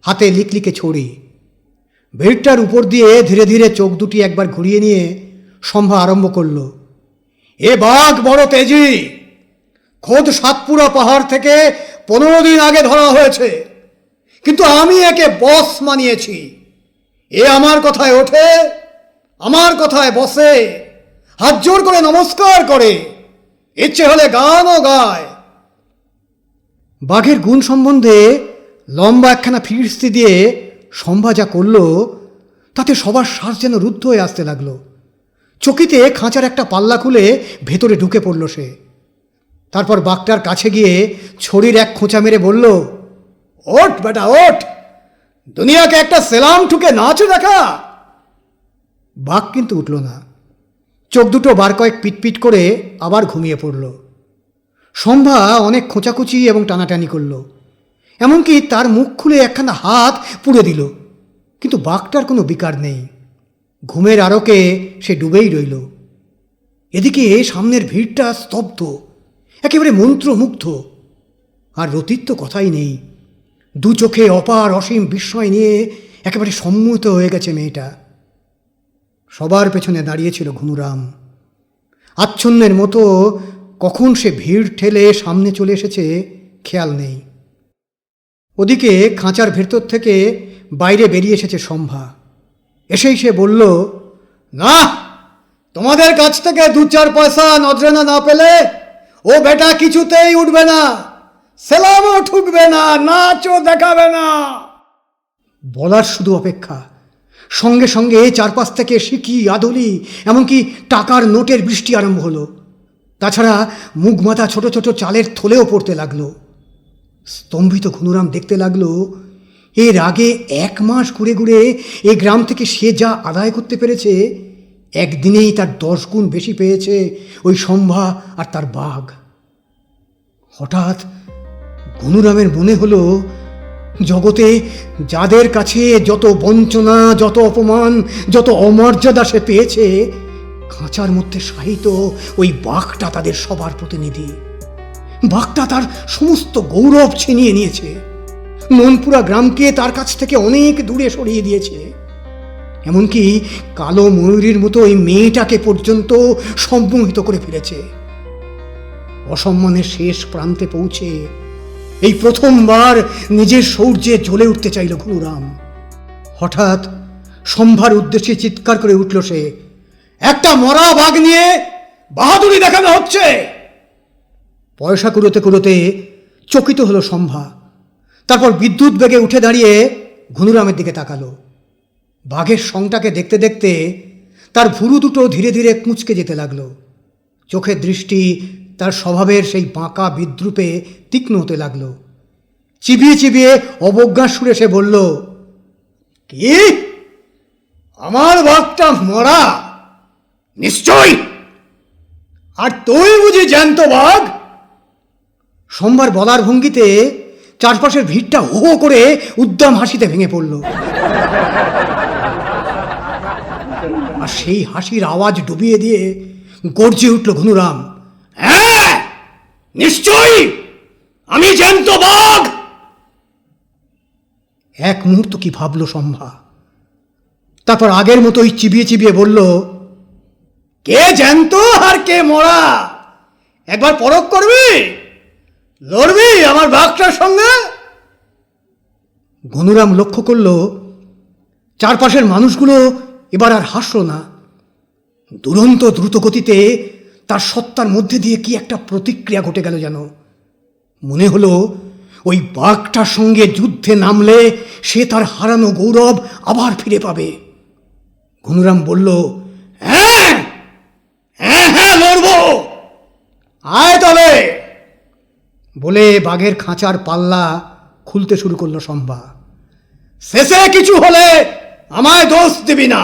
হাতে লিকলিকে ছড়ি। ভিড়টার উপর দিয়ে ধীরে ধীরে চোখ দুটি একবার ঘুরিয়ে নিয়ে সম্ভা আরম্ভ করল, এ বাঘ বড় তেজি, খোদ সাতপুরা পাহাড় থেকে 15 দিন আগে ধরা হয়েছে, কিন্তু আমি একে বস মানিয়েছি। এ আমার কথায় ওঠে, আমার কথায় বসে, হাত জোর করে নমস্কার করে, ইচ্ছে হলে গানও গায়। বাঘের গুণ সম্বন্ধে লম্বা একখানা ফিরিস্তি দিয়ে সম্ভা যা করল তাতে সবার শ্বাস যেন রুদ্ধ হয়ে আসতে লাগলো। চকিতে খাঁচার একটা পাল্লা খুলে ভেতরে ঢুকে পড়ল সে। তারপর বাঘটার কাছে গিয়ে ছড়ির এক খোঁচা মেরে বলল, ওঠ বেটা ওঠ, দুনিয়াকে একটা সেলাম ঠুকে নাচ দেখা। বাঘ কিন্তু উঠল না, চোখ দুটো বার কয়েক পিটপিট করে আবার ঘুমিয়ে পড়ল। শম্ভা অনেক খোঁচাখুচি এবং টানাটানি করল, এমনকি তার মুখ খুলে একখানা হাত পুড়ে দিল, কিন্তু বাঘটার কোনো বিকার নেই। ঘুমের আড়কে সে ডুবেই রইল। এদিকে সামনের ভিড়টা স্তব্ধ, একেবারে মন্ত্রমুগ্ধ। আর রতির তো কথাই নেই, দু চোখে অপার অসীম বিস্ময় নিয়ে একেবারে সম্মোহিত হয়ে গেছে মেয়েটা। সবার পেছনে দাঁড়িয়েছিল ঘুনুরাম। আচ্ছন্নের মতো কখন সে ভিড় ঠেলে সামনে চলে এসেছে খেয়াল নেই। ওদিকে খাঁচার ভেতর থেকে বাইরে বেরিয়ে এসেছে শম্ভা। এসেই সে বলল, না, তোমাদের কাছ থেকে 2-4 পয়সা নজরানা না পেলে ও বেটা কিছুতেই উঠবে না, সেলামও ঠুকবে না, নাচও দেখাবে না। বলার শুধু অপেক্ষা, সঙ্গে সঙ্গে চারপাশ থেকে সিকি আদলি এমনকি টাকার নোটের বৃষ্টি আরম্ভ হলো। তাছাড়া মুখ মাথা ছোট ছোট চালের থলেও পড়তে লাগলো। স্তম্ভিত ঘুনুরাম দেখতে লাগলো, এর আগে 1 মাস ঘুরে ঘুরে এই গ্রাম থেকে সে যা আদায় করতে পেরেছে, একদিনেই তার 10 গুণ বেশি পেয়েছে ওই শম্ভা আর তার বাঘ। হঠাৎ ঘুনুরামের মনে হলো, জগতে যাদের কাছে যত বঞ্চনা, যত অপমান, যত অমর্যাদা সে পেয়েছে, খাঁচার মধ্যে সাহিত ওই বাঘটা তাদের সবার প্রতিনিধি। বাঘটা তার সমস্ত গৌরব ছিনিয়ে নিয়েছে, মনপুরা গ্রামকে তার কাছ থেকে অনেক দূরে সরিয়ে দিয়েছে। এমনকি কালো ময়ূরীর মতো ওই মেয়েটাকে পর্যন্ত সম্মোহিত করে ফেলেছে। অসম্মানের শেষ প্রান্তে পৌঁছে এই প্রথমবার নিজের শৌর্যে জ্বলে উঠতে চাইল ঘুনুরাম। হঠাৎ শম্ভার উদ্দেশ্যে চিৎকার করে উঠল সে, একটা মরা বাঘ নিয়ে বাহাদুরি দেখানো হচ্ছে। পয়সা কুড়োতে কুড়োতে চকিত হলো শম্ভা। তারপর বিদ্যুৎ বেগে উঠে দাঁড়িয়ে ঘুনুরামের দিকে তাকালো। বাঘের সংটাকে দেখতে দেখতে তার ভুরু দুটো ধীরে ধীরে কুঁচকে যেতে লাগলো। চোখের দৃষ্টি তার স্বভাবের সেই বাঁকা বিদ্রুপে তীক্ষ্ণ হতে লাগলো। চিবিয়ে চিবিয়ে অবজ্ঞার সুরে সে বলল, কি, আমার বাঘটা মরা? নিশ্চয়। আর তুই বুঝি জ্যান্ত বাঘ? সোমবার বলার ভঙ্গিতে চারপাশের ভিড়টা হো হো করে উদ্দাম হাসিতে ভেঙে পড়ল। আর সেই হাসির আওয়াজ ডুবিয়ে দিয়ে গর্জে উঠল ঘুনুরাম, হ্যাঁ নিশ্চয়ই, আমি জ্যান্ত বাঘ। এক মুহূর্ত কি ভাবল শম্ভা, তারপর আগের মতোই চিবিয়ে চিবিয়ে বলল, কে জ্যান্ত আর কে মরা একবার পরখ করবি? লড়বি আমার বাঘটার সঙ্গে? ঘুনুরাম লক্ষ্য করল চারপাশের মানুষগুলো এবার আর হাসল না। দুরন্ত দ্রুত গতিতে তার সত্তার মধ্যে দিয়ে কি একটা প্রতিক্রিয়া ঘটে গেল যেন। মনে হলো ওই বাঘটার সঙ্গে যুদ্ধে নামলে সে তার হারানো গৌরব আবার ফিরে পাবে। ঘুনুরাম বলল, হ্যাঁ হ্যাঁ হ্যাঁ লড়ব, আয় তবে। বলে বাঘের খাঁচার পাল্লা খুলতে শুরু করলো শম্ভা। শেষে কিছু হলে আমায় দোষ দিবি না।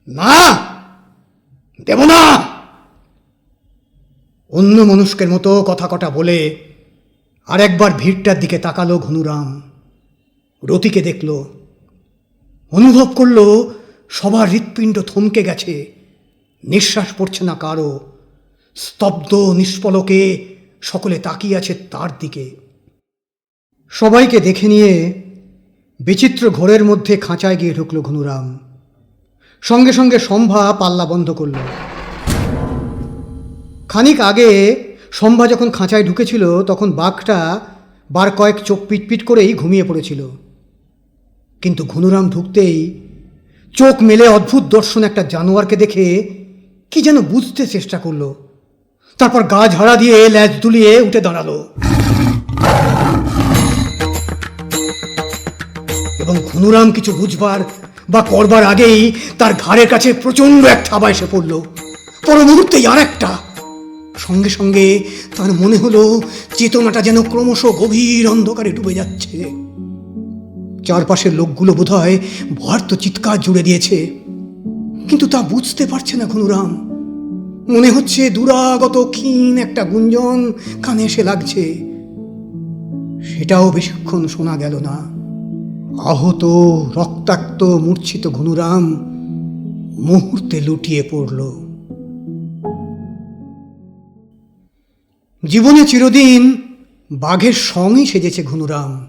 না, দেব না। অন্য মনুষ্যের মতো কথা কটা বলে আর একবার ভিড়টার দিকে তাকালো ঘুনুরাম। রতিকে দেখল, অনুভব করল সবার হৃৎপিণ্ড থমকে গেছে, নিঃশ্বাস পড়ছে না কারো। স্তব্ধ নিষ্পলকে সকলে তাকিয়ে আছে তার দিকে। সবাইকে দেখে নিয়ে বিচিত্র ঘোরের মধ্যে খাঁচায় গিয়ে ঢুকল ঘুনুরাম। সঙ্গে সঙ্গে শম্ভা পাল্লা বন্ধ করল। খানিক আগে শম্ভা যখন খাঁচায় ঢুকেছিল তখন বাঘটা বার কয়েক চোখ পিটপিট করেই ঘুমিয়ে পড়েছিল। কিন্তু ঘুনুরাম ঢুকতেই চোখ মেলে অদ্ভুত দর্শন একটা জানোয়ারকে দেখে কি যেন বুঝতে চেষ্টা করলো। তারপর গা ঝাড়া দিয়ে ল্যাজ দুলিয়ে উঠে দাঁড়ালো এবং ঘুনুরাম কিছু বুঝবার বা করবার আগেই তার ঘাড়ের কাছে প্রচণ্ড এক থাবা এসে পড়ল। পর মুহূর্তেই আর একটা, সঙ্গে সঙ্গে তার মনে হলো চেতনাটা যেন ক্রমশ গভীর অন্ধকারে ডুবে যাচ্ছে। চারপাশের লোকগুলো বোধহয় ভয়ার্ত চিৎকার জুড়ে দিয়েছে, কিন্তু তা বুঝতে পারছে না ঘনরাম। মনে হচ্ছে দুরাগত ক্ষীণ একটা গুঞ্জন কানে এসে লাগছে। সেটাও বেশিক্ষণ শোনা গেল না। আহত, রক্তাক্ত, মূর্ছিত ঘনরাম মুহূর্তে লুটিয়ে পড়ল। জীবনে চিরদিন বাঘের সঙ্গই সেজেছে ঘনরাম।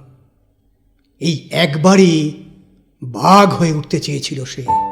এই একবারই বাঘ হয়ে উঠতে চেয়েছিল সে।